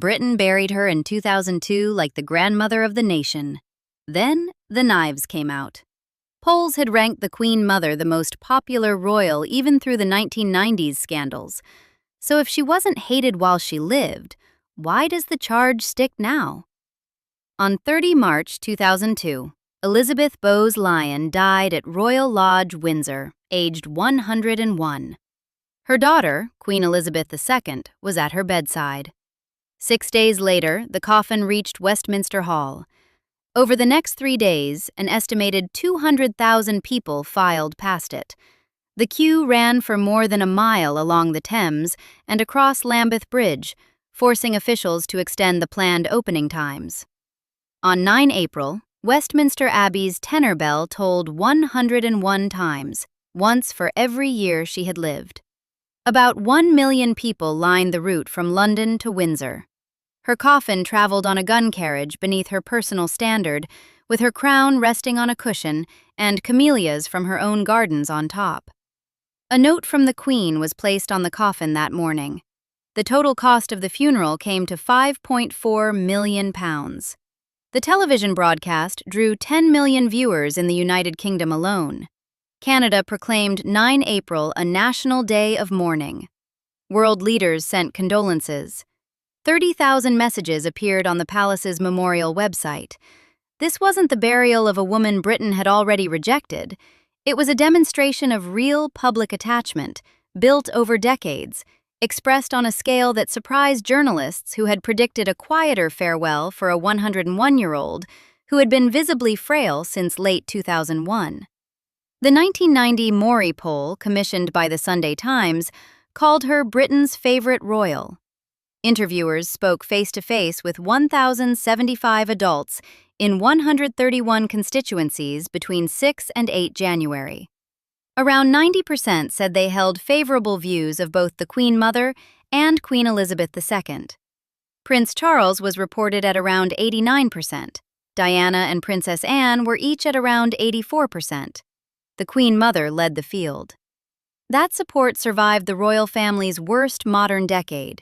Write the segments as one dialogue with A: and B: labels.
A: Britain buried her in 2002 like the grandmother of the nation. Then, the knives came out. Polls had ranked the Queen Mother the most popular royal even through the 1990s scandals. So if she wasn't hated while she lived, why does the charge stick now? On 30 March 2002, Elizabeth Bowes-Lyon died at Royal Lodge, Windsor, aged 101. Her daughter, Queen Elizabeth II, was at her bedside. 6 days later, the coffin reached Westminster Hall. Over the next 3 days, an estimated 200,000 people filed past it. The queue ran for more than a mile along the Thames and across Lambeth Bridge, forcing officials to extend the planned opening times. On 9 April, Westminster Abbey's tenor bell tolled 101 times, once for every year she had lived. About 1 million people lined the route from London to Windsor. Her coffin traveled on a gun carriage beneath her personal standard, with her crown resting on a cushion and camellias from her own gardens on top. A note from the Queen was placed on the coffin that morning. The total cost of the funeral came to £5.4 million. The television broadcast drew 10 million viewers in the United Kingdom alone. Canada proclaimed 9 April a national day of mourning. World leaders sent condolences. 30,000 messages appeared on the palace's memorial website. This wasn't the burial of a woman Britain had already rejected. It was a demonstration of real public attachment, built over decades, expressed on a scale that surprised journalists who had predicted a quieter farewell for a 101-year-old who had been visibly frail since late 2001. The 1990 Maury poll, commissioned by the Sunday Times, called her Britain's favorite royal. Interviewers spoke face-to-face with 1,075 adults in 131 constituencies between 6 and 8 January. Around 90% said they held favorable views of both the Queen Mother and Queen Elizabeth II. Prince Charles was reported at around 89%. Diana and Princess Anne were each at around 84%. The Queen Mother led the field. That support survived the royal family's worst modern decade.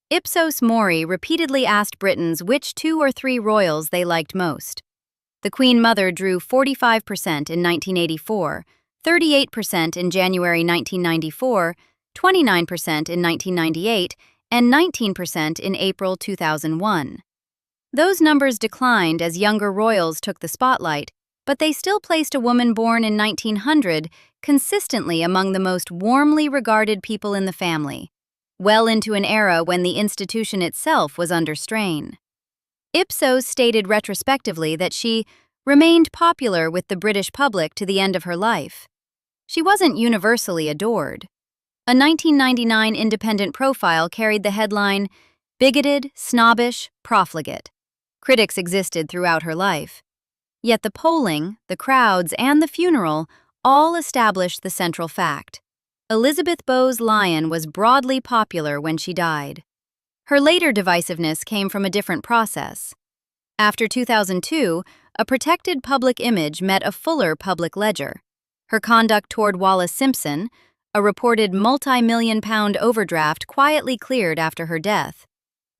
A: Ipsos Mori repeatedly asked Britons which 2 or 3 royals they liked most. The Queen Mother drew 45% in 1984, 38% in January 1994, 29% in 1998, and 19% in April 2001. Those numbers declined as younger royals took the spotlight, but they still placed a woman born in 1900 consistently among the most warmly regarded people in the family, well into an era when the institution itself was under strain. Ipsos stated retrospectively that she remained popular with the British public to the end of her life. She wasn't universally adored. A 1999 independent profile carried the headline, "Bigoted, Snobbish, Profligate." Critics existed throughout her life. Yet the polling, the crowds, and the funeral all established the central fact. Elizabeth Bowes-Lyon was broadly popular when she died. Her later divisiveness came from a different process. After 2002, a protected public image met a fuller public ledger. Her conduct toward Wallis Simpson, a reported multi-million-pound overdraft quietly cleared after her death.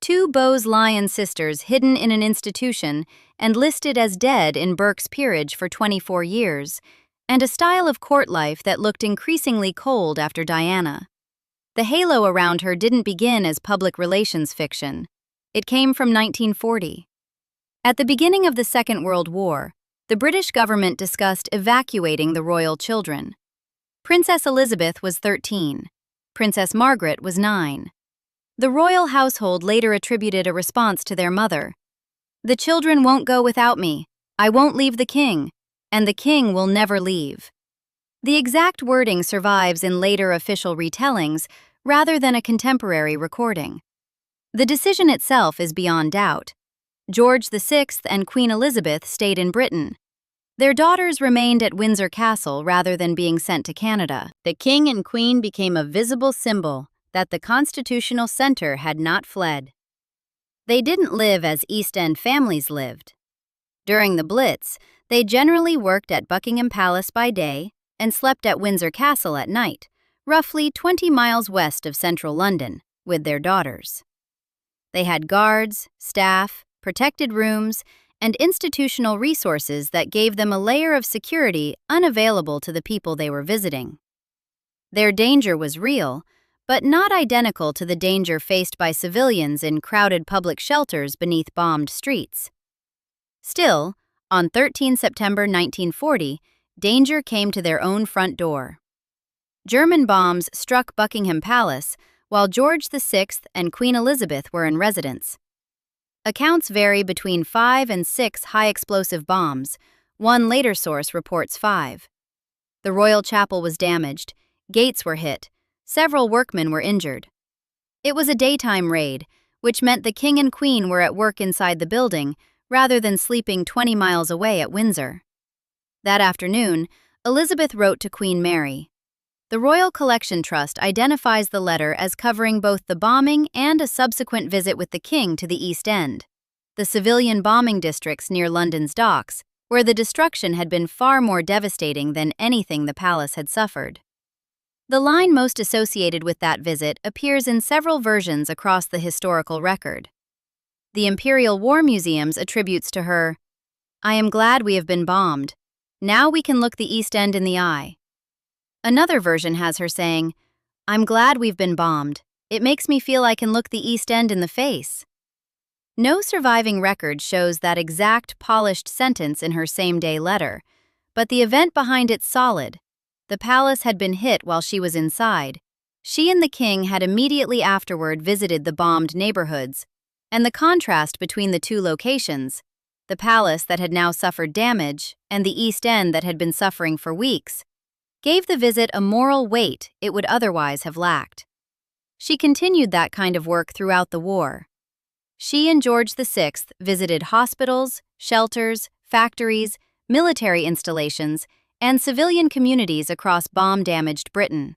A: 2 Bowes-Lyon sisters hidden in an institution and listed as dead in Burke's peerage for 24 years, and a style of court life that looked increasingly cold after Diana. The halo around her didn't begin as public relations fiction. It came from 1940. At the beginning of the Second World War, the British government discussed evacuating the royal children. Princess Elizabeth was 13. Princess Margaret was 9. The royal household later attributed a response to their mother. "The children won't go without me. I won't leave the king, and the king will never leave." The exact wording survives in later official retellings rather than a contemporary recording. The decision itself is beyond doubt. George VI and Queen Elizabeth stayed in Britain. Their daughters remained at Windsor Castle rather than being sent to Canada. The king and queen became a visible symbol that the constitutional center had not fled. They didn't live as East End families lived. During the Blitz, they generally worked at Buckingham Palace by day and slept at Windsor Castle at night, roughly 20 miles west of central London, with their daughters. They had guards, staff, protected rooms, and institutional resources that gave them a layer of security unavailable to the people they were visiting. Their danger was real, but not identical to the danger faced by civilians in crowded public shelters beneath bombed streets. Still, on 13 September 1940, danger came to their own front door. German bombs struck Buckingham Palace while George VI and Queen Elizabeth were in residence. Accounts vary between 5 and 6 high-explosive bombs. One later source reports 5. The royal chapel was damaged, gates were hit, several workmen were injured. It was a daytime raid, which meant the king and queen were at work inside the building rather than sleeping 20 miles away at Windsor. That afternoon, Elizabeth wrote to Queen Mary. The Royal Collection Trust identifies the letter as covering both the bombing and a subsequent visit with the king to the East End, the civilian bombing districts near London's docks, where the destruction had been far more devastating than anything the palace had suffered. The line most associated with that visit appears in several versions across the historical record. The Imperial War Museums attributes to her, "I am glad we have been bombed. Now we can look the East End in the eye." Another version has her saying, "I'm glad we've been bombed. It makes me feel I can look the East End in the face." No surviving record shows that exact polished sentence in her same-day letter, but the event behind it's solid. The palace had been hit while she was inside. She and the king had immediately afterward visited the bombed neighborhoods, and the contrast between the two locations, the palace that had now suffered damage and the East End that had been suffering for weeks, gave the visit a moral weight it would otherwise have lacked. She continued that kind of work throughout the war. She and George VI visited hospitals, shelters, factories, military installations, and civilian communities across bomb-damaged Britain.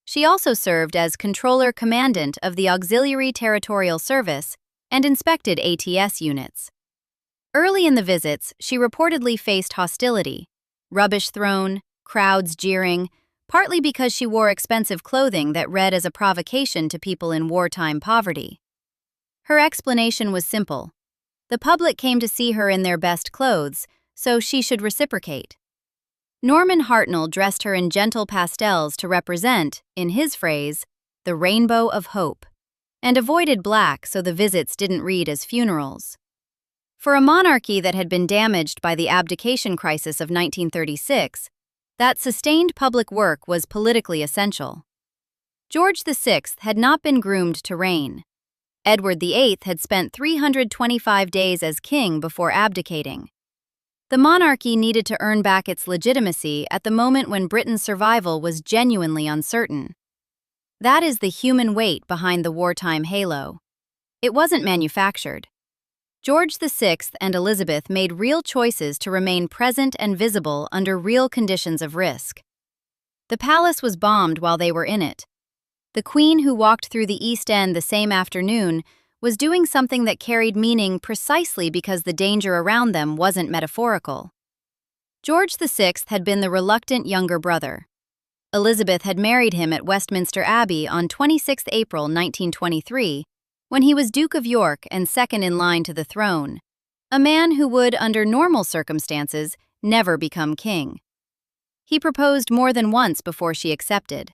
A: She also served as Controller-Commandant of the Auxiliary Territorial Service and inspected ATS units. Early in the visits, she reportedly faced hostility, rubbish thrown, crowds jeering, partly because she wore expensive clothing that read as a provocation to people in wartime poverty. Her explanation was simple. The public came to see her in their best clothes, so she should reciprocate. Norman Hartnell dressed her in gentle pastels to represent, in his phrase, the rainbow of hope, and avoided black so the visits didn't read as funerals. For a monarchy that had been damaged by the abdication crisis of 1936, that sustained public work was politically essential. George VI had not been groomed to reign. Edward VIII had spent 325 days as king before abdicating. The monarchy needed to earn back its legitimacy at the moment when Britain's survival was genuinely uncertain. That is the human weight behind the wartime halo. It wasn't manufactured. George VI and Elizabeth made real choices to remain present and visible under real conditions of risk. The palace was bombed while they were in it. The Queen, who walked through the East End the same afternoon, was doing something that carried meaning precisely because the danger around them wasn't metaphorical. George VI had been the reluctant younger brother. Elizabeth had married him at Westminster Abbey on 26 April 1923, when he was Duke of York and second in line to the throne, a man who would, under normal circumstances, never become king. He proposed more than once before she accepted.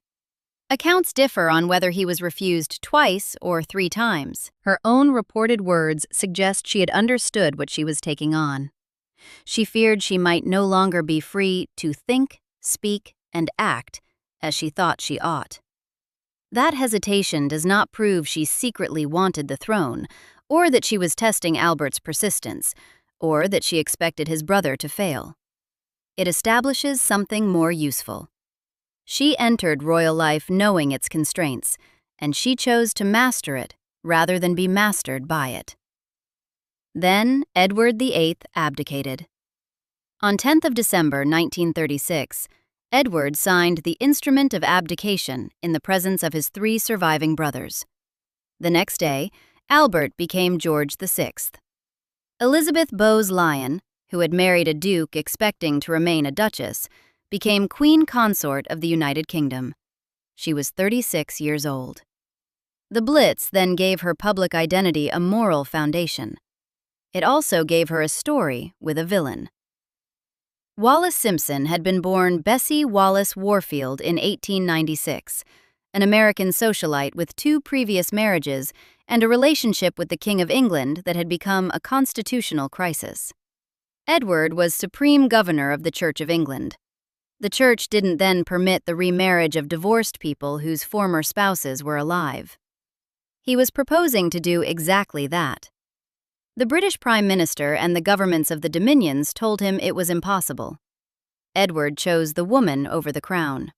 A: Accounts differ on whether he was refused twice or 3 times. Her own reported words suggest she had understood what she was taking on. She feared she might no longer be free to think, speak, and act as she thought she ought. That hesitation does not prove she secretly wanted the throne, or that she was testing Albert's persistence, or that she expected his brother to fail. It establishes something more useful. She entered royal life knowing its constraints, and she chose to master it rather than be mastered by it. Then Edward VIII abdicated. On 10th of December 1936, Edward signed the instrument of abdication in the presence of his 3 surviving brothers. The next day, Albert became George VI. Elizabeth Bowes-Lyon, who had married a duke expecting to remain a duchess, became Queen Consort of the United Kingdom. She was 36 years old. The Blitz then gave her public identity a moral foundation. It also gave her a story with a villain. Wallis Simpson had been born Bessie Wallis Warfield in 1896, an American socialite with 2 previous marriages and a relationship with the King of England that had become a constitutional crisis. Edward was supreme governor of the Church of England. The church didn't then permit the remarriage of divorced people whose former spouses were alive. He was proposing to do exactly that. The British Prime Minister and the governments of the Dominions told him it was impossible. Edward chose the woman over the crown.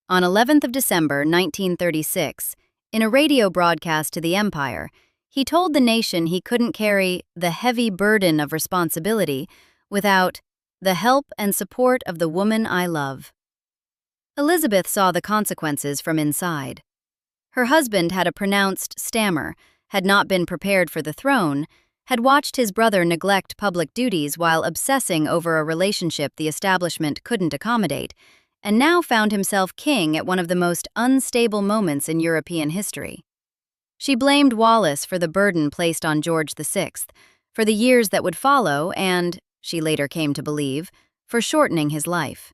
A: On 11th of December 1936, in a radio broadcast to the Empire, he told the nation he couldn't carry the heavy burden of responsibility without the help and support of the woman I love. Elizabeth saw the consequences from inside. Her husband had a pronounced stammer, had not been prepared for the throne, had watched his brother neglect public duties while obsessing over a relationship the establishment couldn't accommodate, and now found himself king at one of the most unstable moments in European history. She blamed Wallis for the burden placed on George VI, for the years that would follow and, she later came to believe, for shortening his life.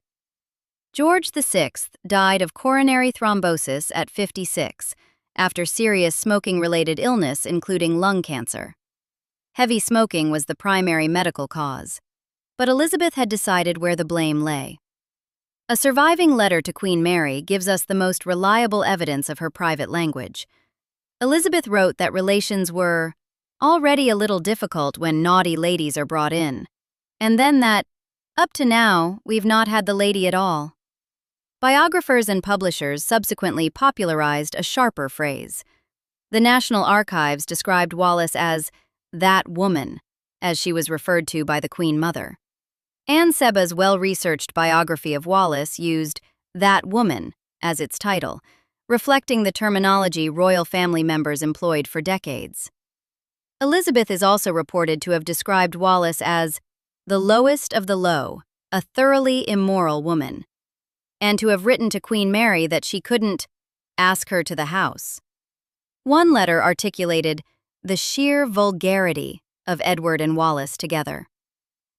A: George VI died of coronary thrombosis at 56, after serious smoking-related illness including lung cancer. Heavy smoking was the primary medical cause, but Elizabeth had decided where the blame lay. A surviving letter to Queen Mary gives us the most reliable evidence of her private language. Elizabeth wrote that relations were already a little difficult when naughty ladies are brought in, and then that, up to now, we've not had the lady at all. Biographers and publishers subsequently popularized a sharper phrase. The National Archives described Wallis as that woman, as she was referred to by the Queen Mother. Anne Seba's well-researched biography of Wallis used that woman as its title, reflecting the terminology royal family members employed for decades. Elizabeth is also reported to have described Wallis as the lowest of the low, a thoroughly immoral woman, and to have written to Queen Mary that she couldn't ask her to the house. One letter articulated the sheer vulgarity of Edward and Wallis together.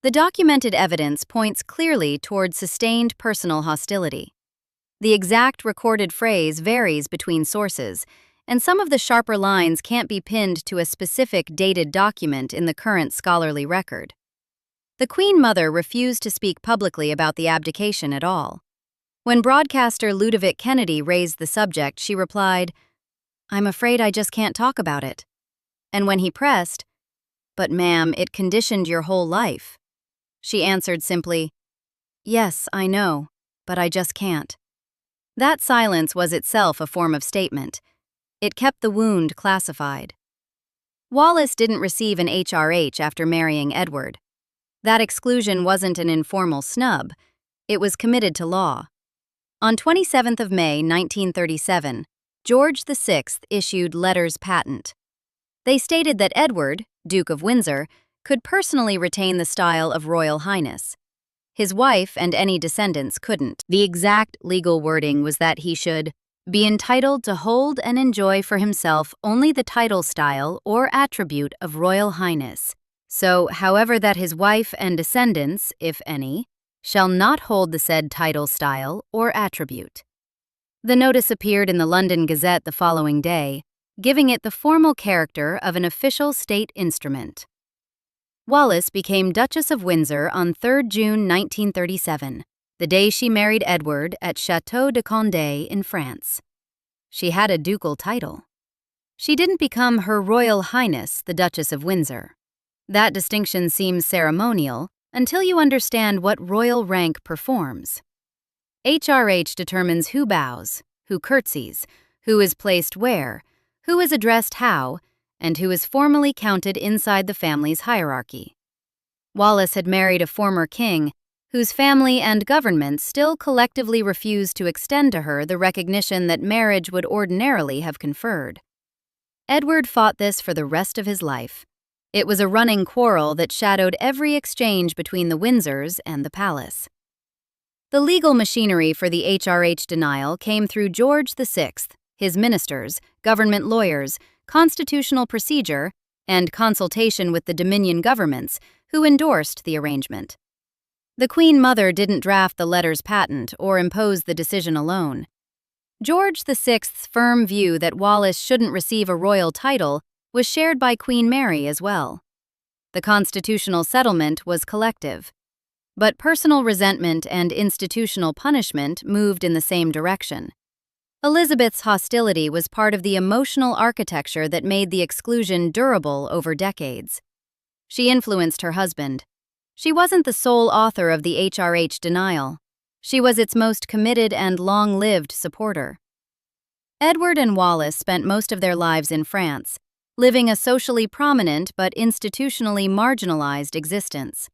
A: The documented evidence points clearly toward sustained personal hostility. The exact recorded phrase varies between sources, and some of the sharper lines can't be pinned to a specific dated document in the current scholarly record. The Queen Mother refused to speak publicly about the abdication at all. When broadcaster Ludovic Kennedy raised the subject, she replied, "I'm afraid I just can't talk about it." And when he pressed, "But ma'am, it conditioned your whole life," she answered simply, "Yes, I know, but I just can't." That silence was itself a form of statement. It kept the wound classified. Wallis didn't receive an HRH after marrying Edward. That exclusion wasn't an informal snub. It was committed to law. On 27th of May, 1937, George VI issued letters patent. They stated that Edward, Duke of Windsor, could personally retain the style of Royal Highness. His wife and any descendants couldn't. The exact legal wording was that he should be entitled to hold and enjoy for himself only the title style or attribute of Royal Highness. So, however, that his wife and descendants, if any, shall not hold the said title style or attribute. The notice appeared in the London Gazette the following day, giving it the formal character of an official state instrument. Wallis became Duchess of Windsor on 3 June 1937, the day she married Edward at Château de Condé in France. She had a ducal title. She didn't become Her Royal Highness, the Duchess of Windsor. That distinction seems ceremonial until you understand what royal rank performs. HRH determines who bows, who curtsies, who is placed where, who is addressed how, and who is formally counted inside the family's hierarchy. Wallis had married a former king, whose family and government still collectively refused to extend to her the recognition that marriage would ordinarily have conferred. Edward fought this for the rest of his life. It was a running quarrel that shadowed every exchange between the Windsors and the palace. The legal machinery for the HRH denial came through George VI, his ministers, government lawyers, constitutional procedure, and consultation with the Dominion governments, who endorsed the arrangement. The Queen Mother didn't draft the letters patent or impose the decision alone. George VI's firm view that Wallis shouldn't receive a royal title was shared by Queen Mary as well. The constitutional settlement was collective, but personal resentment and institutional punishment moved in the same direction. Elizabeth's hostility was part of the emotional architecture that made the exclusion durable over decades. She influenced her husband. She wasn't the sole author of the HRH denial. She was its most committed and long-lived supporter. Edward and Wallis spent most of their lives in France, living a socially prominent but institutionally marginalized existence.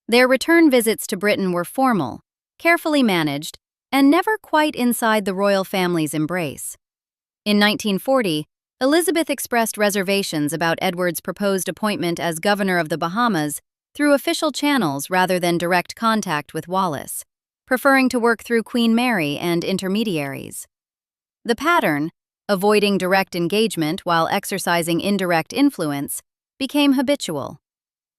A: Their return visits to Britain were formal, carefully managed, and never quite inside the royal family's embrace. In 1940, Elizabeth expressed reservations about Edward's proposed appointment as governor of the Bahamas through official channels rather than direct contact with Wallis, preferring to work through Queen Mary and intermediaries. The pattern, avoiding direct engagement while exercising indirect influence, became habitual.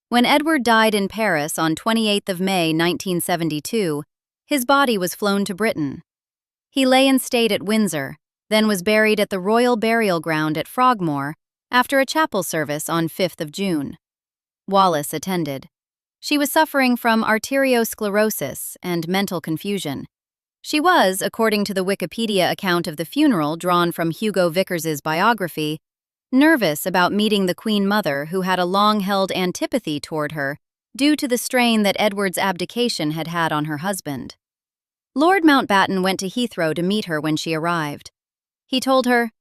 A: When Edward died in Paris on 28 May 1972, his body was flown to Britain. He lay in state at Windsor, then was buried at the Royal Burial Ground at Frogmore after a chapel service on 5 June. Wallis attended. She was suffering from arteriosclerosis and mental confusion. She was, according to the Wikipedia account of the funeral drawn from Hugo Vickers's biography, nervous about meeting the Queen Mother who had a long-held antipathy toward her due to the strain that Edward's abdication had had on her husband. Lord Mountbatten went to Heathrow to meet her when she arrived. He told her,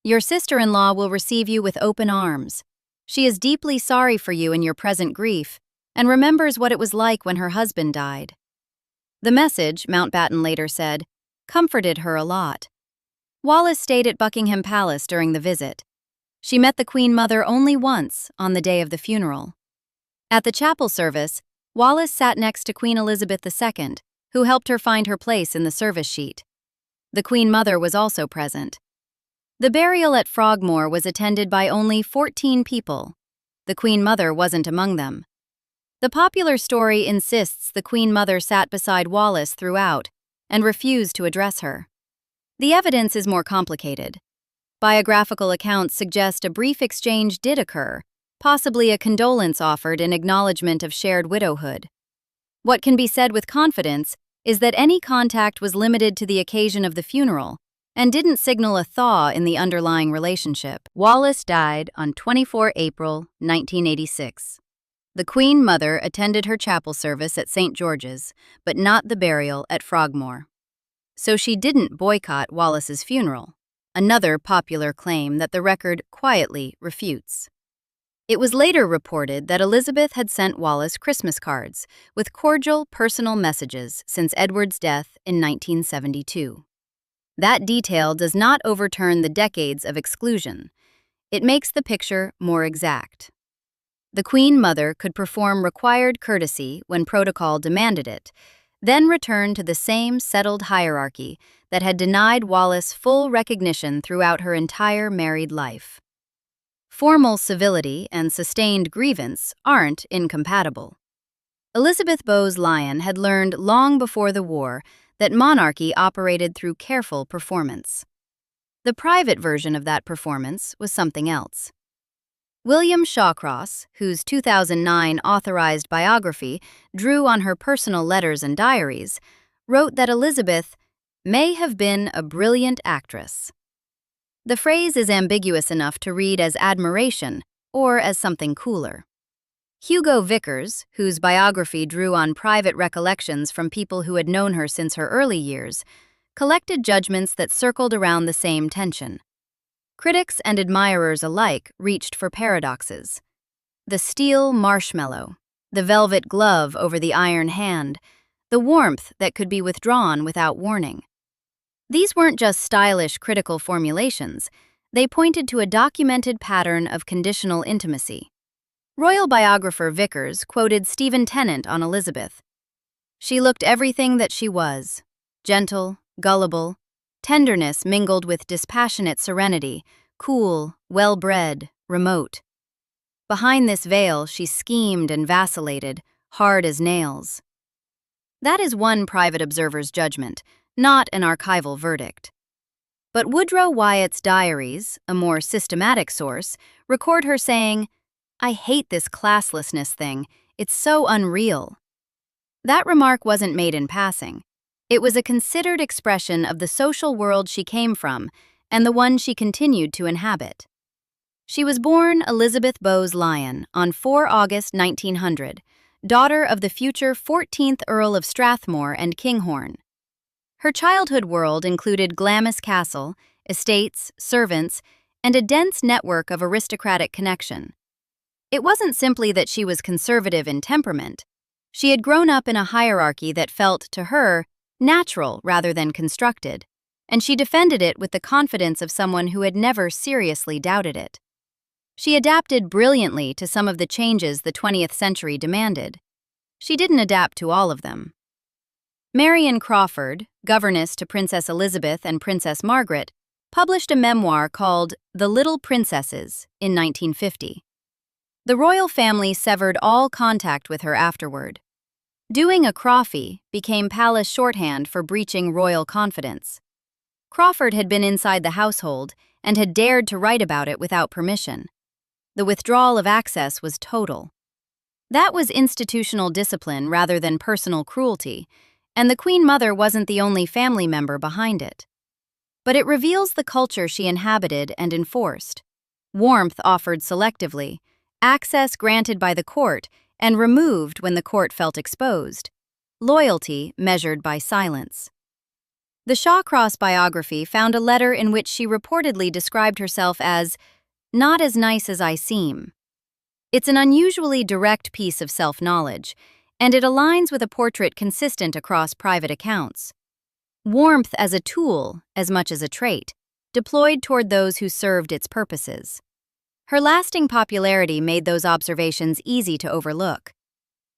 A: "Your sister-in-law will receive you with open arms. She is deeply sorry for you in your present grief and remembers what it was like when her husband died." The message, Mountbatten later said, comforted her a lot. Wallis stayed at Buckingham Palace during the visit. She met the Queen Mother only once, on the day of the funeral. At the chapel service, Wallis sat next to Queen Elizabeth II, who helped her find her place in the service sheet. The Queen Mother was also present. The burial at Frogmore was attended by only 14 people. The Queen Mother wasn't among them. The popular story insists the Queen Mother sat beside Wallis throughout and refused to address her. The evidence is more complicated. Biographical accounts suggest a brief exchange did occur, possibly a condolence offered in acknowledgement of shared widowhood. What can be said with confidence is that any contact was limited to the occasion of the funeral and didn't signal a thaw in the underlying relationship. Wallis died on 24 April 1986. The Queen Mother attended her chapel service at St. George's, but not the burial at Frogmore. So she didn't boycott Wallis's funeral, another popular claim that the record quietly refutes. It was later reported that Elizabeth had sent Wallis Christmas cards with cordial personal messages since Edward's death in 1972. That detail does not overturn the decades of exclusion. It makes the picture more exact. The Queen Mother could perform required courtesy when protocol demanded it, then return to the same settled hierarchy that had denied Wallis full recognition throughout her entire married life. Formal civility and sustained grievance aren't incompatible. Elizabeth Bowes-Lyon had learned long before the war that monarchy operated through careful performance. The private version of that performance was something else. William Shawcross, whose 2009 authorized biography drew on her personal letters and diaries, wrote that Elizabeth may have been a brilliant actress. The phrase is ambiguous enough to read as admiration or as something cooler. Hugo Vickers, whose biography drew on private recollections from people who had known her since her early years, collected judgments that circled around the same tension. Critics and admirers alike reached for paradoxes. The steel marshmallow, the velvet glove over the iron hand, the warmth that could be withdrawn without warning. These weren't just stylish critical formulations, they pointed to a documented pattern of conditional intimacy. Royal biographer Vickers quoted Stephen Tennant on Elizabeth. "She looked everything that she was, gentle, gullible, tenderness mingled with dispassionate serenity, cool, well-bred, remote. Behind this veil, she schemed and vacillated, hard as nails. That is one private observer's judgment, not an archival verdict. But Woodrow Wyatt's diaries, a more systematic source, record her saying, "I hate this classlessness thing. It's so unreal." That remark wasn't made in passing. It was a considered expression of the social world she came from and the one she continued to inhabit. She was born Elizabeth Bowes-Lyon on 4 August 1900, daughter of the future 14th Earl of Strathmore and Kinghorn. Her childhood world included Glamis Castle, estates, servants, and a dense network of aristocratic connection. It wasn't simply that she was conservative in temperament. She had grown up in a hierarchy that felt, to her, natural rather than constructed, and she defended it with the confidence of someone who had never seriously doubted it. She adapted brilliantly to some of the changes the 20th century demanded. She didn't adapt to all of them. Marion Crawford, governess to Princess Elizabeth and Princess Margaret, published a memoir called The Little Princesses in 1950. The royal family severed all contact with her afterward. Doing a Crawfie became palace shorthand for breaching royal confidence. Crawford had been inside the household and had dared to write about it without permission. The withdrawal of access was total. That was institutional discipline rather than personal cruelty, and the Queen Mother wasn't the only family member behind it. But it reveals the culture she inhabited and enforced. Warmth offered selectively, access granted by the court and removed when the court felt exposed. Loyalty measured by silence. The Shawcross biography found a letter in which she reportedly described herself as "not as nice as I seem." It's an unusually direct piece of self-knowledge, and it aligns with a portrait consistent across private accounts. Warmth as a tool, as much as a trait, deployed toward those who served its purposes. Her lasting popularity made those observations easy to overlook.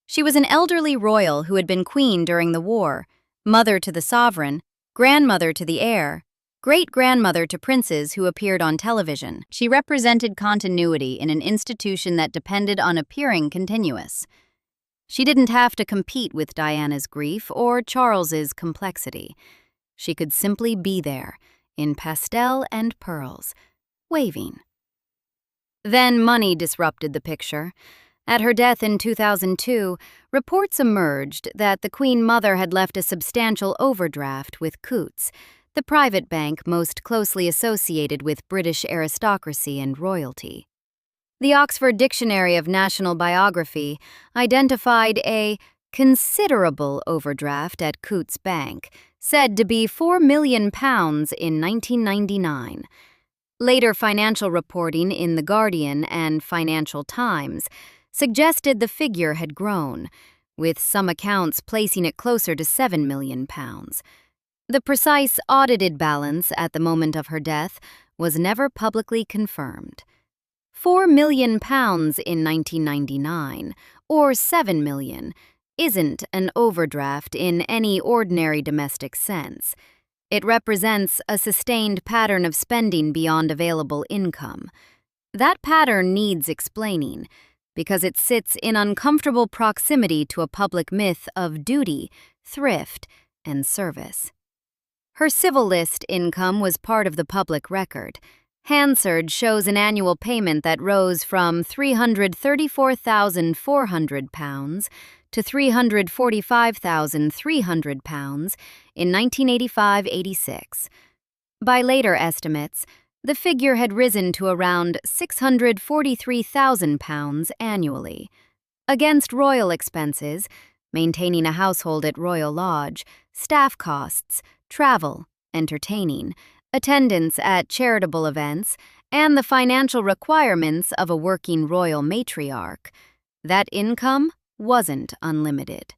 A: She was an elderly royal who had been queen during the war, mother to the sovereign, grandmother to the heir, great-grandmother to princes who appeared on television. She represented continuity in an institution that depended on appearing continuous. She didn't have to compete with Diana's grief or Charles's complexity. She could simply be there, in pastel and pearls, waving. Then money disrupted the picture. At her death in 2002, reports emerged that the Queen Mother had left a substantial overdraft with Coutts, the private bank most closely associated with British aristocracy and royalty. The Oxford Dictionary of National Biography identified a considerable overdraft at Coutts Bank, said to be £4 million in 1999. Later financial reporting in The Guardian and Financial Times suggested the figure had grown, with some accounts placing it closer to £7 million. The precise audited balance at the moment of her death was never publicly confirmed. £4 million in 1999, or $7 million, isn't an overdraft in any ordinary domestic sense. It represents a sustained pattern of spending beyond available income. That pattern needs explaining, because it sits in uncomfortable proximity to a public myth of duty, thrift, and service. Her civil list income was part of the public record. Hansard shows an annual payment that rose from £334,400 to £345,300 in 1985-86. By later estimates, the figure had risen to around £643,000 annually. Against royal expenses, maintaining a household at Royal Lodge, staff costs, travel, entertaining, attendance at charitable events, and the financial requirements of a working royal matriarch, that income wasn't unlimited.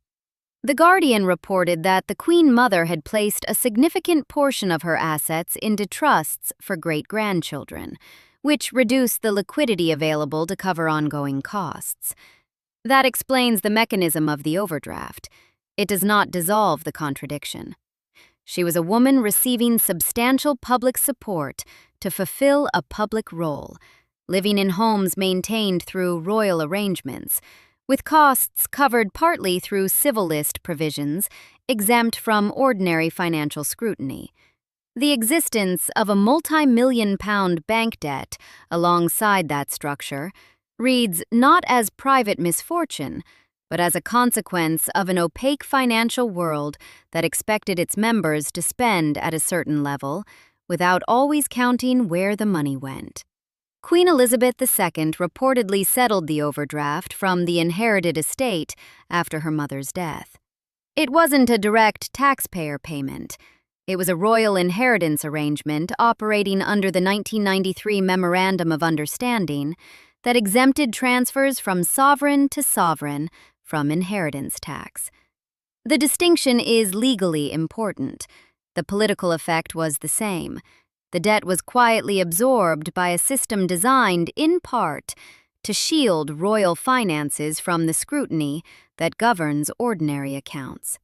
A: The Guardian reported that the Queen Mother had placed a significant portion of her assets into trusts for great-grandchildren, which reduced the liquidity available to cover ongoing costs. That explains the mechanism of the overdraft. It does not dissolve the contradiction. She was a woman receiving substantial public support to fulfill a public role, living in homes maintained through royal arrangements, with costs covered partly through civil list provisions exempt from ordinary financial scrutiny. The existence of a multi-million-pound bank debt alongside that structure reads not as private misfortune, but as a consequence of an opaque financial world that expected its members to spend at a certain level without always counting where the money went. Queen Elizabeth II reportedly settled the overdraft from the inherited estate after her mother's death. It wasn't a direct taxpayer payment. It was a royal inheritance arrangement operating under the 1993 Memorandum of Understanding that exempted transfers from sovereign to sovereign from inheritance tax. The distinction is legally important. The political effect was the same. The debt was quietly absorbed by a system designed, in part, to shield royal finances from the scrutiny that governs ordinary accounts.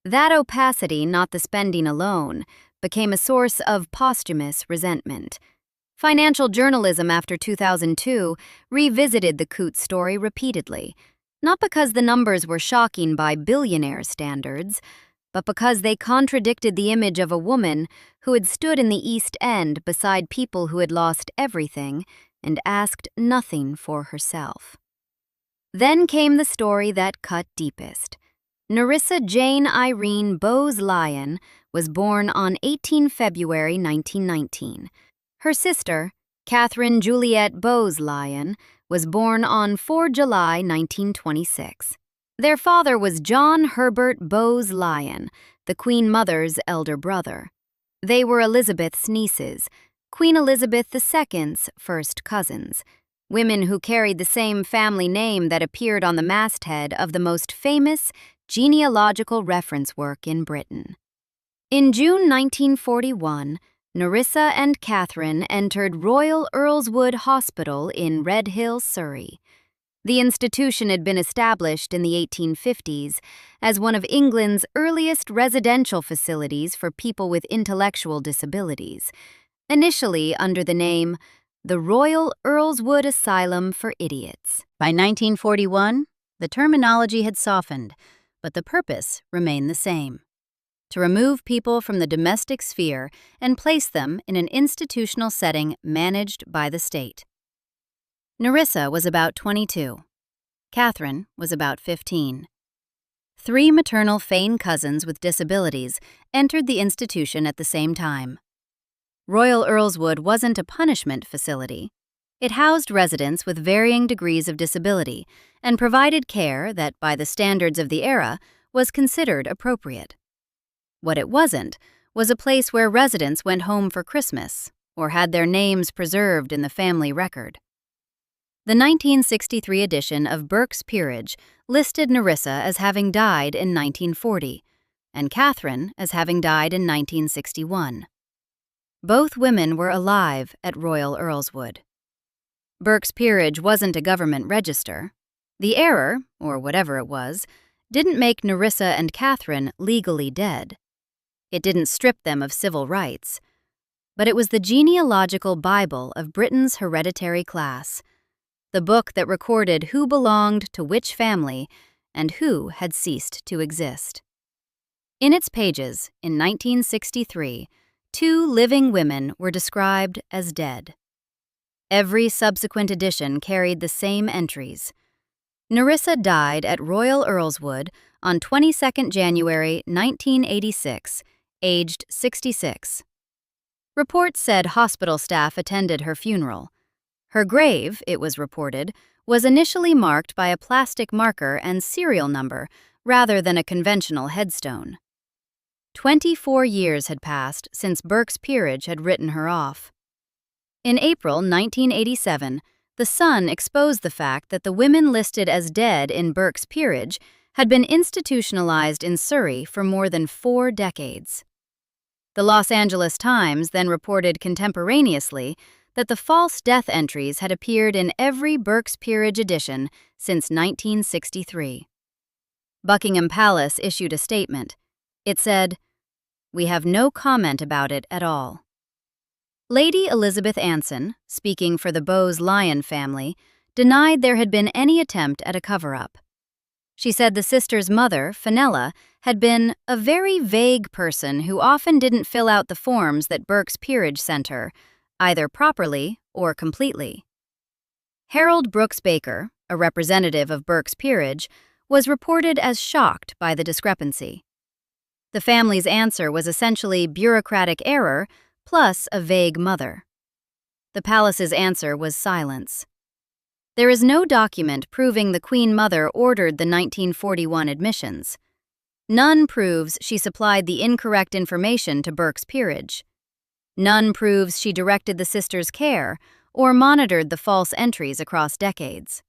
A: That opacity, not the spending alone, became a source of posthumous resentment. Financial journalism after 2002 revisited the Coutts story repeatedly, not because the numbers were shocking by billionaire standards, but because they contradicted the image of a woman who had stood in the East End beside people who had lost everything and asked nothing for herself. Then came the story that cut deepest. Nerissa Jane Irene Bowes-Lyon was born on 18 February 1919. Her sister, Catherine Juliette Bowes-Lyon, was born on 4 July 1926. Their father was John Herbert Bowes-Lyon, the Queen Mother's elder brother. They were Elizabeth's nieces, Queen Elizabeth II's first cousins, women who carried the same family name that appeared on the masthead of the most famous genealogical reference work in Britain. In June 1941, Nerissa and Catherine entered Royal Earlswood Hospital in Redhill, Surrey. The institution had been established in the 1850s as one of England's earliest residential facilities for people with intellectual disabilities, initially under the name the Royal Earlswood Asylum for Idiots. By 1941, the terminology had softened, but the purpose remained the same: to remove people from the domestic sphere and place them in an institutional setting managed by the state. Nerissa was about 22. Catherine was about 15. 3 maternal Fane cousins with disabilities entered the institution at the same time. Royal Earlswood wasn't a punishment facility. It housed residents with varying degrees of disability and provided care that, by the standards of the era, was considered appropriate. What it wasn't was a place where residents went home for Christmas or had their names preserved in the family record. The 1963 edition of Burke's Peerage listed Nerissa as having died in 1940 and Catherine as having died in 1961. Both women were alive at Royal Earlswood. Burke's Peerage wasn't a government register. The error, or whatever it was, didn't make Nerissa and Catherine legally dead. It didn't strip them of civil rights. But it was the genealogical Bible of Britain's hereditary class, the book that recorded who belonged to which family and who had ceased to exist. In its pages, in 1963, 2 living women were described as dead. Every subsequent edition carried the same entries. Nerissa died at Royal Earlswood on 22 January 1986, aged 66. Reports said hospital staff attended her funeral. Her grave, it was reported, was initially marked by a plastic marker and serial number rather than a conventional headstone. 24 years had passed since Burke's Peerage had written her off. In April 1987, The Sun exposed the fact that the women listed as dead in Burke's Peerage had been institutionalized in Surrey for more than 4 decades. The Los Angeles Times then reported contemporaneously that the false death entries had appeared in every Burke's Peerage edition since 1963. Buckingham Palace issued a statement. It said, We have no comment about it at all. Lady Elizabeth Anson, speaking for the Bowes-Lyon family, denied there had been any attempt at a cover-up. She said the sisters' mother, Fenella, had been a very vague person who often didn't fill out the forms that Burke's peerage sent her, either properly or completely. Harold Brooks Baker, a representative of Burke's peerage, was reported as shocked by the discrepancy. The family's answer was essentially bureaucratic error plus a vague mother. The palace's answer was silence. There is no document proving the Queen Mother ordered the 1941 admissions. None proves she supplied the incorrect information to Burke's peerage. None proves she directed the sisters' care or monitored the false entries across decades.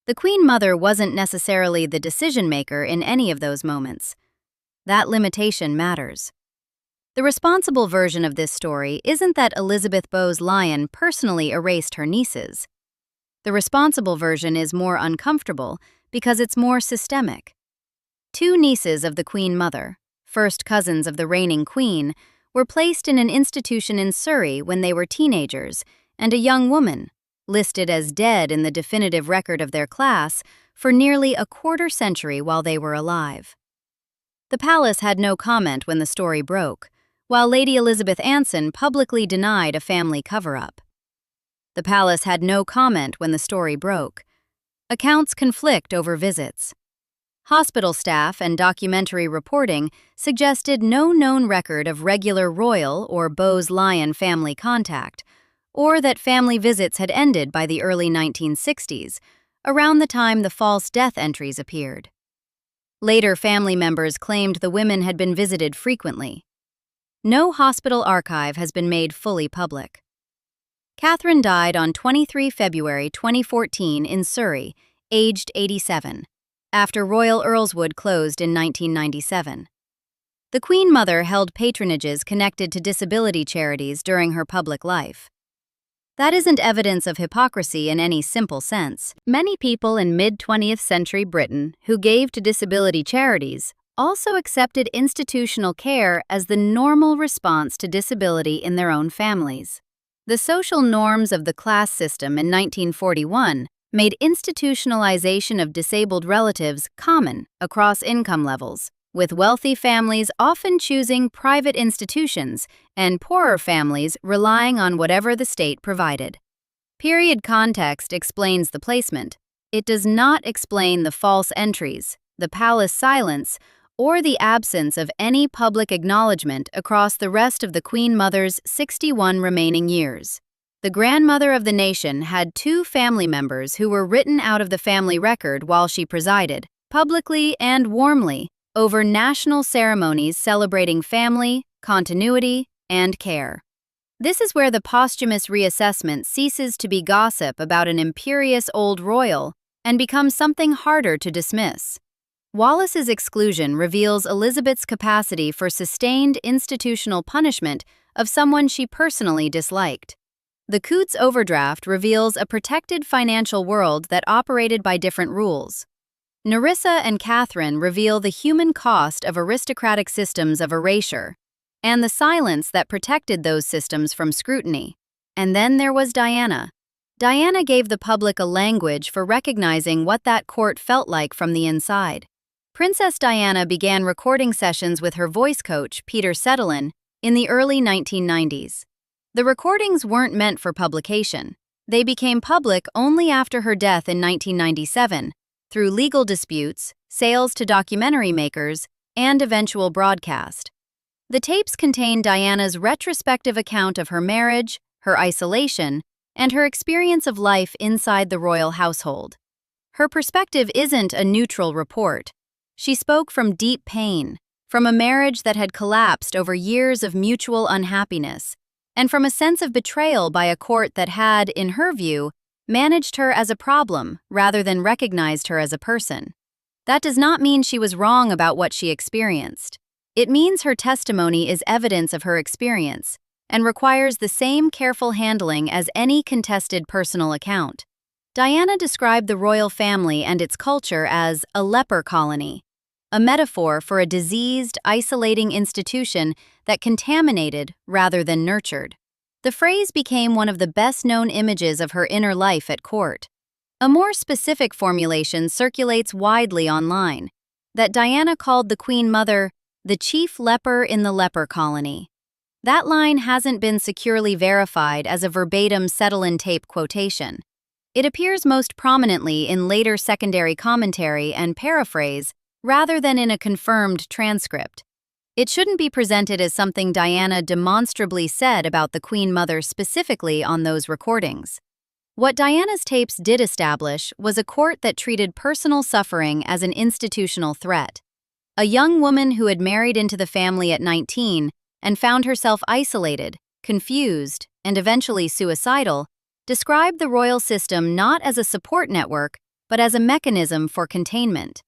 A: The Queen Mother wasn't necessarily the decision-maker in any of those moments. That limitation matters. The responsible version of this story isn't that Elizabeth Bowes-Lyon personally erased her nieces. The responsible version is more uncomfortable because it's more systemic. Two nieces of the Queen Mother, first cousins of the reigning queen, were placed in an institution in Surrey when they were teenagers, and a young woman, listed as dead in the definitive record of their class, for nearly a quarter-century while they were alive. The palace had no comment when the story broke, while Lady Elizabeth Anson publicly denied a family cover-up. The palace had no comment when the story broke. Accounts conflict over visits. Hospital staff and documentary reporting suggested no known record of regular royal or Bowes-Lyon family contact, or that family visits had ended by the early 1960s, around the time the false death entries appeared. Later family members claimed the women had been visited frequently. No hospital archive has been made fully public. Catherine died on 23 February 2014 in Surrey, aged 87, after Royal Earlswood closed in 1997. The Queen Mother held patronages connected to disability charities during her public life. That isn't evidence of hypocrisy in any simple sense. Many people in mid-20th century Britain who gave to disability charities also accepted institutional care as the normal response to disability in their own families. The social norms of the class system in 1941 made institutionalization of disabled relatives common across income levels, with wealthy families often choosing private institutions and poorer families relying on whatever the state provided. Period context explains the placement. It does not explain the false entries, the palace silence, or the absence of any public acknowledgement across the rest of the Queen Mother's 61 remaining years. The grandmother of the nation had two family members who were written out of the family record while she presided, publicly and warmly, over national ceremonies celebrating family, continuity, and care. This is where the posthumous reassessment ceases to be gossip about an imperious old royal and becomes something harder to dismiss. Wallis's Exclusion reveals Elizabeth's capacity for sustained institutional punishment of someone she personally disliked. The Coots overdraft reveals a protected financial world that operated by different rules. Nerissa and Catherine reveal the human cost of aristocratic systems of erasure, and the silence that protected those systems from scrutiny. And then there was Diana. Diana gave the public a language for recognizing what that court felt like from the inside. Princess Diana began recording sessions with her voice coach, Peter Settlein, in the early 1990s. The recordings weren't meant for publication. They became public only after her death in 1997, through legal disputes, sales to documentary makers, and eventual broadcast. The tapes contain Diana's retrospective account of her marriage, her isolation, and her experience of life inside the royal household. Her perspective isn't a neutral report. She spoke from deep pain, from a marriage that had collapsed over years of mutual unhappiness, and from a sense of betrayal by a court that had, in her view, managed her as a problem rather than recognized her as a person. That does not mean she was wrong about what she experienced. It means her testimony is evidence of her experience and requires the same careful handling as any contested personal account. Diana described the royal family and its culture as a leper colony. a metaphor for a diseased, isolating institution that contaminated rather than nurtured. The phrase became one of the best-known images of her inner life at court. A more specific formulation circulates widely online, that Diana called the Queen Mother the chief leper in the leper colony. That line hasn't been securely verified as a verbatim settle-in-tape quotation. It appears most prominently in later secondary commentary and paraphrase rather than in a confirmed transcript. It shouldn't be presented as something Diana demonstrably said about the Queen Mother specifically on those recordings. What Diana's tapes did establish was a court that treated personal suffering as an institutional threat. A young woman who had married into the family at 19 and found herself isolated, confused, and eventually suicidal, described the royal system not as a support network, but as a mechanism for containment.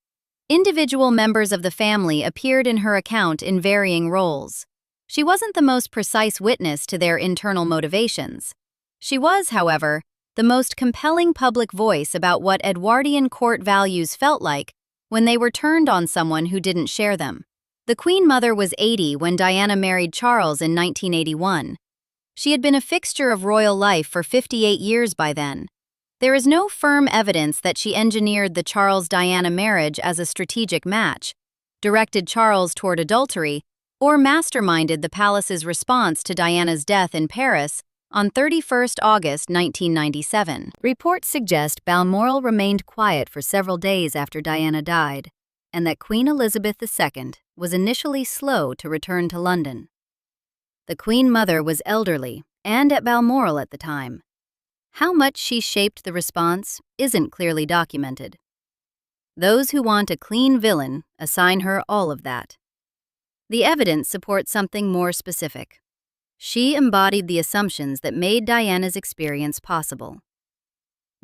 A: Individual members of the family appeared in her account in varying roles. She wasn't the most precise witness to their internal motivations. She was, however, the most compelling public voice about what Edwardian court values felt like when they were turned on someone who didn't share them. The Queen Mother was 80 when Diana married Charles in 1981. She had been a fixture of royal life for 58 years by then. There is no firm evidence that she engineered the Charles-Diana marriage as a strategic match, directed Charles toward adultery, or masterminded the palace's response to Diana's death in Paris on 31 August 1997. Reports suggest Balmoral remained quiet for several days after Diana died, and that Queen Elizabeth II was initially slow to return to London. The Queen Mother was elderly and at Balmoral at the time. How much she shaped the response isn't clearly documented. Those who want a clean villain assign her all of that. The evidence supports something more specific. She embodied the assumptions that made Diana's experience possible.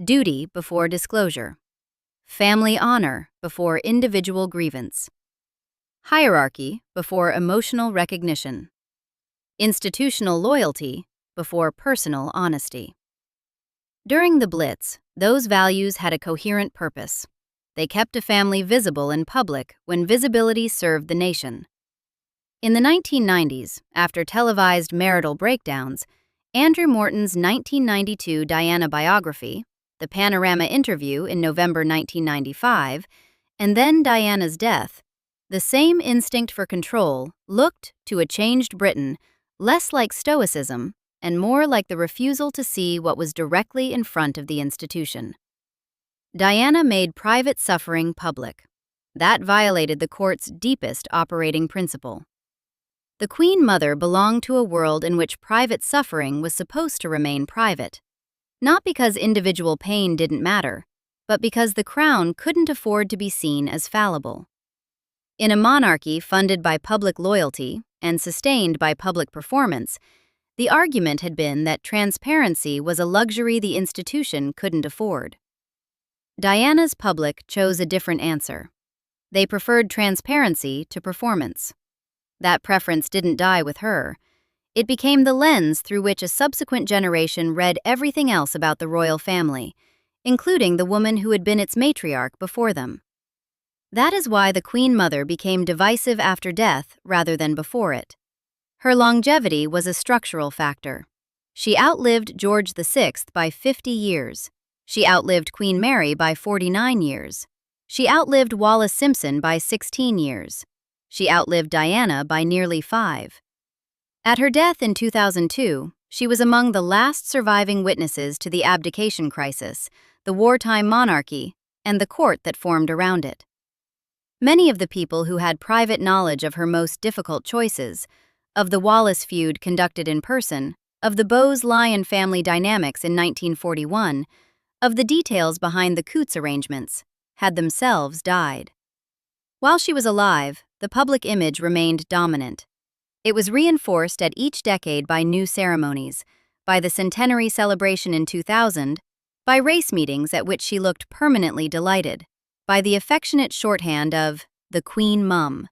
A: Duty before disclosure. Family honor before individual grievance. Hierarchy before emotional recognition. Institutional loyalty before personal honesty. During the Blitz, those values had a coherent purpose. They kept a family visible in public when visibility served the nation. In the 1990s, after televised marital breakdowns, Andrew Morton's 1992 Diana biography, The Panorama Interview in November 1995, and then Diana's death, the same instinct for control looked to a changed Britain less like stoicism and more like the refusal to see what was directly in front of the institution. Diana made private suffering public. That violated the court's deepest operating principle. The Queen Mother belonged to a world in which private suffering was supposed to remain private, not because individual pain didn't matter, but because the crown couldn't afford to be seen as fallible. In a monarchy funded by public loyalty and sustained by public performance, the argument had been that transparency was a luxury the institution couldn't afford. Diana's public chose a different answer. They preferred transparency to performance. That preference didn't die with her. It became the lens through which a subsequent generation read everything else about the royal family, including the woman who had been its matriarch before them. That is why the Queen Mother became divisive after death rather than before it. Her longevity was a structural factor. She outlived George VI by 50 years. She outlived Queen Mary by 49 years. She outlived Wallis Simpson by 16 years. She outlived Diana by nearly 5. At her death in 2002, she was among the last surviving witnesses to the abdication crisis, the wartime monarchy, and the court that formed around it. Many of the people who had private knowledge of her most difficult choices, of the Wallis feud conducted in person, of the Bowes-Lyon family dynamics in 1941, of the details behind the Coutts arrangements, had themselves died. While she was alive, the public image remained dominant. It was reinforced at each decade by new ceremonies, by the centenary celebration in 2000, by race meetings at which she looked permanently delighted, by the affectionate shorthand of the Queen Mum.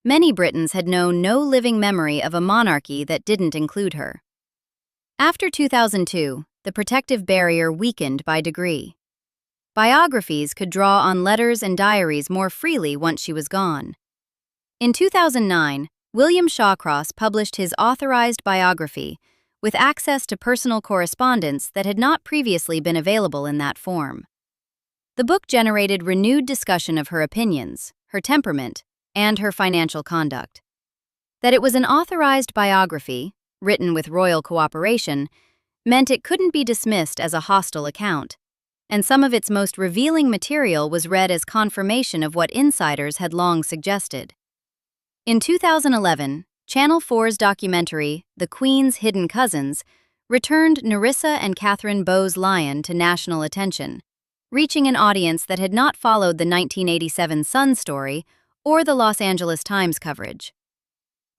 A: Many Britons had known no living memory of a monarchy that didn't include her. After 2002, the protective barrier weakened by degree. Biographies could draw on letters and diaries more freely once she was gone. In 2009, William Shawcross published his authorized biography, with access to personal correspondence that had not previously been available in that form. The book generated renewed discussion of her opinions, her temperament, and her financial conduct. That it was an authorized biography, written with royal cooperation, meant it couldn't be dismissed as a hostile account, and some of its most revealing material was read as confirmation of what insiders had long suggested. In 2011, Channel 4's documentary, The Queen's Hidden Cousins, returned Nerissa and Catherine Bowes-Lyon to national attention, reaching an audience that had not followed the 1987 Sun story or the Los Angeles Times coverage.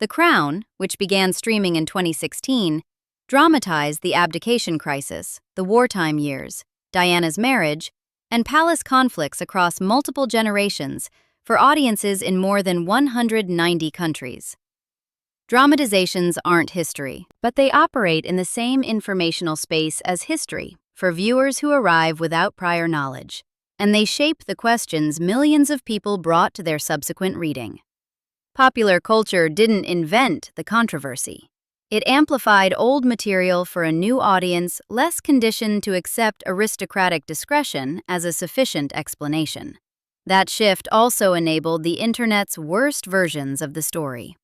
A: The Crown, which began streaming in 2016, dramatized the abdication crisis, the wartime years, Diana's marriage, and palace conflicts across multiple generations for audiences in more than 190 countries. Dramatizations aren't history, but they operate in the same informational space as history for viewers who arrive without prior knowledge, and they shape the questions millions of people brought to their subsequent reading. Popular culture didn't invent the controversy. It amplified old material for a new audience less conditioned to accept aristocratic discretion as a sufficient explanation. That shift also enabled the internet's worst versions of the story.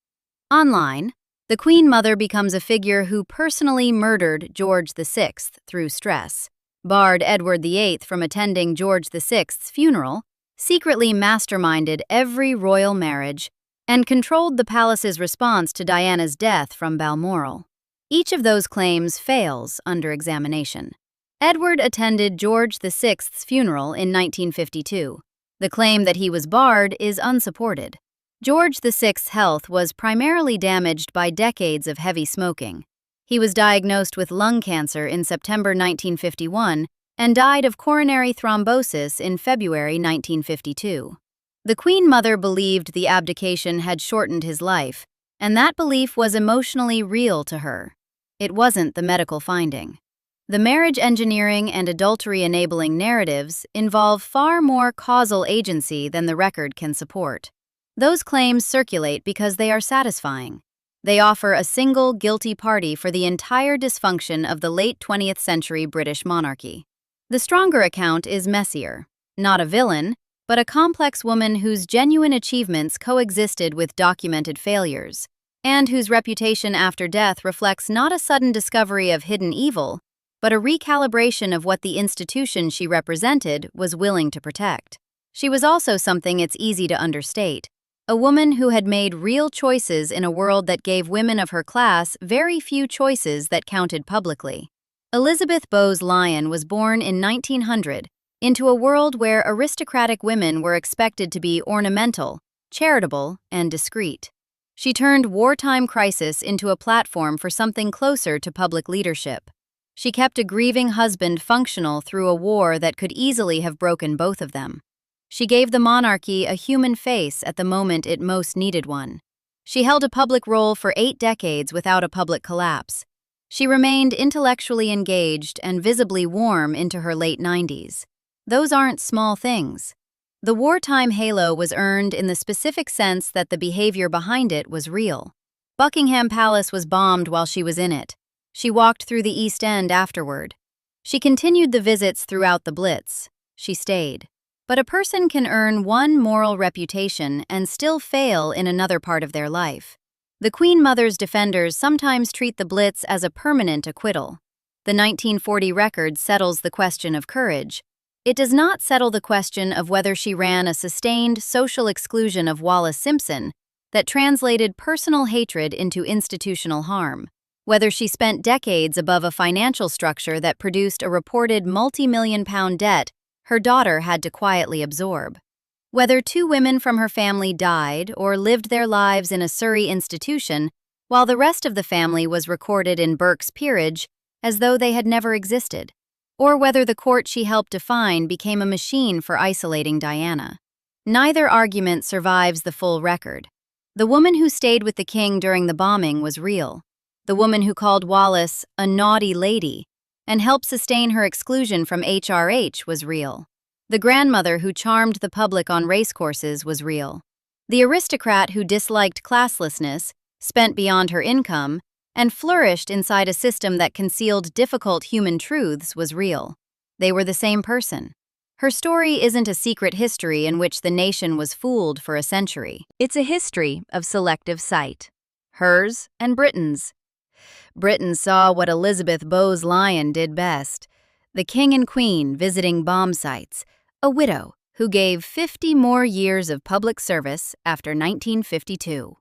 A: Online, the Queen Mother becomes a figure who personally murdered George VI through stress, barred Edward VIII from attending George VI's funeral, secretly masterminded every royal marriage, and controlled the palace's response to Diana's death from Balmoral. Each of those claims fails under examination. Edward attended George VI's funeral in 1952. The claim that he was barred is unsupported. George VI's health was primarily damaged by decades of heavy smoking. He was diagnosed with lung cancer in September 1951 and died of coronary thrombosis in February 1952. The Queen Mother believed the abdication had shortened his life, and that belief was emotionally real to her. It wasn't the medical finding. The marriage engineering and adultery-enabling narratives involve far more causal agency than the record can support. Those claims circulate because they are satisfying. They offer a single guilty party for the entire dysfunction of the late 20th century British monarchy. The stronger account is messier. Not a villain, but a complex woman whose genuine achievements coexisted with documented failures, and whose reputation after death reflects not a sudden discovery of hidden evil, but a recalibration of what the institution she represented was willing to protect. She was also something it's easy to understate, a woman who had made real choices in a world that gave women of her class very few choices that counted publicly. Elizabeth Bowes-Lyon was born in 1900 into a world where aristocratic women were expected to be ornamental, charitable, and discreet. She turned wartime crisis into a platform for something closer to public leadership. She kept a grieving husband functional through a war that could easily have broken both of them. She gave the monarchy a human face at the moment it most needed one. She held a public role for 8 decades without a public collapse. She remained intellectually engaged and visibly warm into her late 90s. Those aren't small things. The wartime halo was earned in the specific sense that the behavior behind it was real. Buckingham Palace was bombed while she was in it. She walked through the East End afterward. She continued the visits throughout the Blitz. She stayed. But a person can earn one moral reputation and still fail in another part of their life. The Queen Mother's defenders sometimes treat the Blitz as a permanent acquittal. The 1940 record settles the question of courage. It does not settle the question of whether she ran a sustained social exclusion of Wallis Simpson that translated personal hatred into institutional harm, whether she spent decades above a financial structure that produced a reported multi-million-pound debt her daughter had to quietly absorb, whether 2 women from her family died or lived their lives in a Surrey institution while the rest of the family was recorded in Burke's peerage as though they had never existed, or whether the court she helped define became a machine for isolating Diana. Neither argument survives the full record. The woman who stayed with the king during the bombing was real. The woman who called Wallis a naughty lady and helped sustain her exclusion from HRH was real. The grandmother who charmed the public on racecourses was real. The aristocrat who disliked classlessness, spent beyond her income, and flourished inside a system that concealed difficult human truths was real. They were the same person. Her story isn't a secret history in which the nation was fooled for a century. It's a history of selective sight. Hers and Britain's. Britain saw what Elizabeth Bowes-Lyon did best. The king and queen visiting bomb sites, a widow who gave 50 more years of public service after 1952.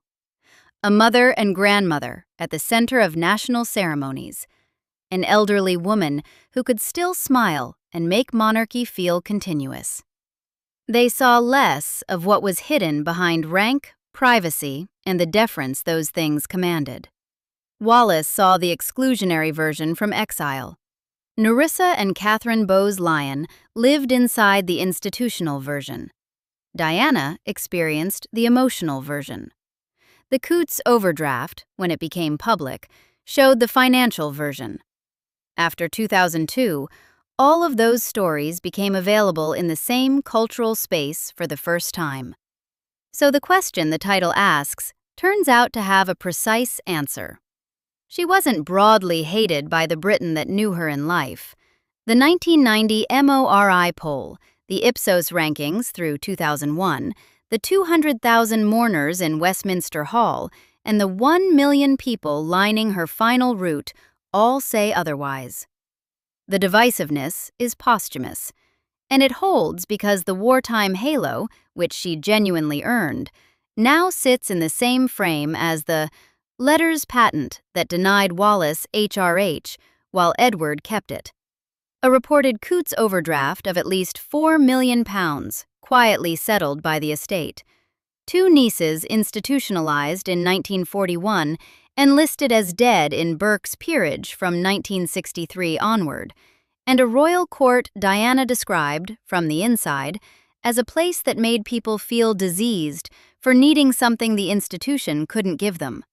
A: A mother and grandmother at the center of national ceremonies. An elderly woman who could still smile and make monarchy feel continuous. They saw less of what was hidden behind rank, privacy, and the deference those things commanded. Wallis saw the exclusionary version from exile. Nerissa and Catherine Bowes-Lyon lived inside the institutional version. Diana experienced the emotional version. The Coutts overdraft, when it became public, showed the financial version. After 2002, all of those stories became available in the same cultural space for the first time. So the question the title asks turns out to have a precise answer. She wasn't broadly hated by the Britain that knew her in life. The 1990 MORI poll, the Ipsos rankings through 2001, the 200,000 mourners in Westminster Hall, and the 1 million people lining her final route all say otherwise. The divisiveness is posthumous, and it holds because the wartime halo, which she genuinely earned, now sits in the same frame as the letters patent that denied Wallis HRH while Edward kept it. A reported Coutts overdraft of at least £4 million, quietly settled by the estate. 2 nieces institutionalized in 1941 and listed as dead in Burke's peerage from 1963 onward, and a royal court Diana described, from the inside, as a place that made people feel diseased for needing something the institution couldn't give them.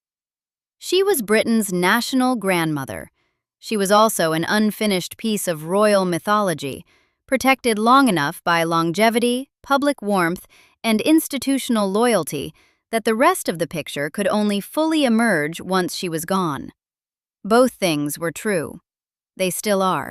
A: She was Britain's national grandmother. She was also an unfinished piece of royal mythology, protected long enough by longevity, public warmth, and institutional loyalty that the rest of the picture could only fully emerge once she was gone. Both things were true. They still are.